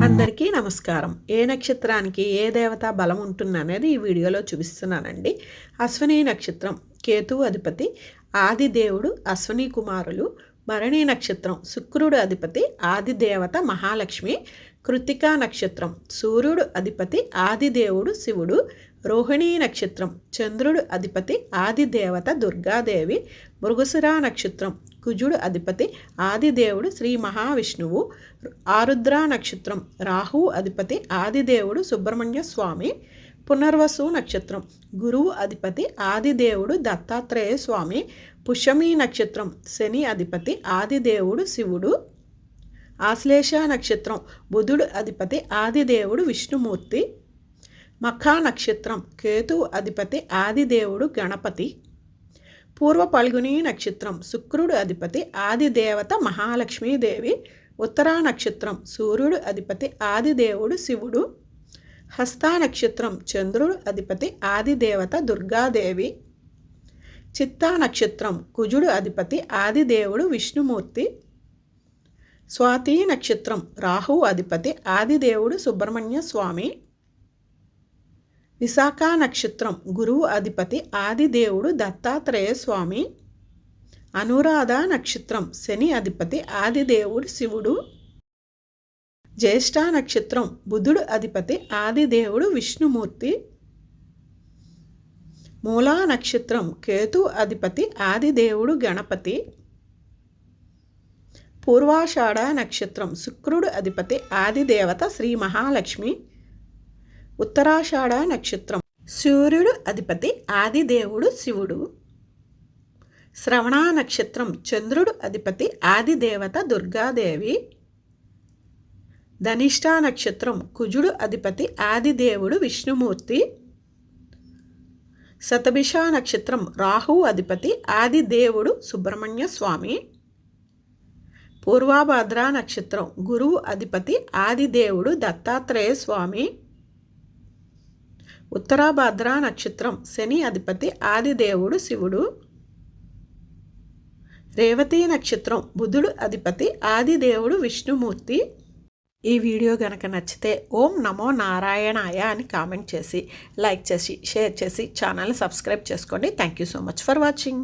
అందరికీ నమస్కారం. ఏ నక్షత్రానికి ఏ దేవత బలం ఉంటుందనేది ఈ వీడియోలో చూపిస్తున్నానండి. అశ్విని నక్షత్రం కేతువు అధిపతి ఆదిదేవుడు అశ్విని కుమారులు. భరణి నక్షత్రం శుక్రుడు అధిపతి ఆదిదేవత మహాలక్ష్మి. కృత్తికా నక్షత్రం సూర్యుడు అధిపతి ఆదిదేవుడు శివుడు. రోహిణీ నక్షత్రం చంద్రుడు అధిపతి ఆదిదేవత దుర్గాదేవి. మృగశిర నక్షత్రం కుజుడు అధిపతి ఆదిదేవుడు శ్రీ మహావిష్ణువు. ఆరుద్ర నక్షత్రం రాహువు అధిపతి ఆదిదేవుడు సుబ్రహ్మణ్య స్వామి. పునర్వసు నక్షత్రం గురువు అధిపతి ఆదిదేవుడు దత్తాత్రేయ స్వామి. పుష్యమి నక్షత్రం శని అధిపతి ఆదిదేవుడు శివుడు. ఆశ్లేష నక్షత్రం బుధుడు అధిపతి ఆదిదేవుడు విష్ణుమూర్తి. మఖా నక్షత్రం కేతువు అధిపతి ఆదిదేవుడు గణపతి. పూర్వ పల్గుని నక్షత్రం శుక్రుడు అధిపతి ఆదిదేవత మహాలక్ష్మీదేవి. ఉత్తరా నక్షత్రం సూర్యుడు అధిపతి ఆదిదేవుడు శివుడు. హస్తా నక్షత్రం చంద్రుడు అధిపతి ఆదిదేవత దుర్గాదేవి. చిత్తా నక్షత్రం కుజుడు అధిపతి ఆదిదేవుడు విష్ణుమూర్తి. స్వాతి నక్షత్రం రాహువు అధిపతి ఆదిదేవుడు సుబ్రహ్మణ్య స్వామి. విశాఖ నక్షత్రం గురువు అధిపతి ఆదిదేవుడు దత్తాత్రేయ స్వామి. అనురాధ నక్షత్రం శని అధిపతి ఆదిదేవుడు శివుడు. జ్యేష్ఠ నక్షత్రం బుధుడు అధిపతి ఆదిదేవుడు విష్ణుమూర్తి. మూలా నక్షత్రం కేతు అధిపతి ఆదిదేవుడు గణపతి. పూర్వాషాఢ నక్షత్రం శుక్రుడు అధిపతి ఆదిదేవత శ్రీ మహాలక్ష్మి. ఉత్తరాషాఢ నక్షత్రం సూర్యుడు అధిపతి ఆదిదేవుడు శివుడు. శ్రవణ నక్షత్రం చంద్రుడు అధిపతి ఆదిదేవత దుర్గాదేవి. ధనిష్ట నక్షత్రం కుజుడు అధిపతి ఆదిదేవుడు విష్ణుమూర్తి. శతభిష నక్షత్రం రాహువు అధిపతి ఆదిదేవుడు సుబ్రహ్మణ్య స్వామి. పూర్వభద్ర నక్షత్రం గురువు అధిపతి ఆదిదేవుడు దత్తాత్రేయ స్వామి. ఉత్తరాభద్ర నక్షత్రం శని అధిపతి ఆదిదేవుడు శివుడు. రేవతి నక్షత్రం బుధుడు అధిపతి ఆదిదేవుడు విష్ణుమూర్తి. ఈ వీడియో కనుక నచ్చితే ఓం నమో నారాయణాయ అని కామెంట్ చేసి లైక్ చేసి షేర్ చేసి ఛానల్ని సబ్స్క్రైబ్ చేసుకోండి. Thank you so much for watching.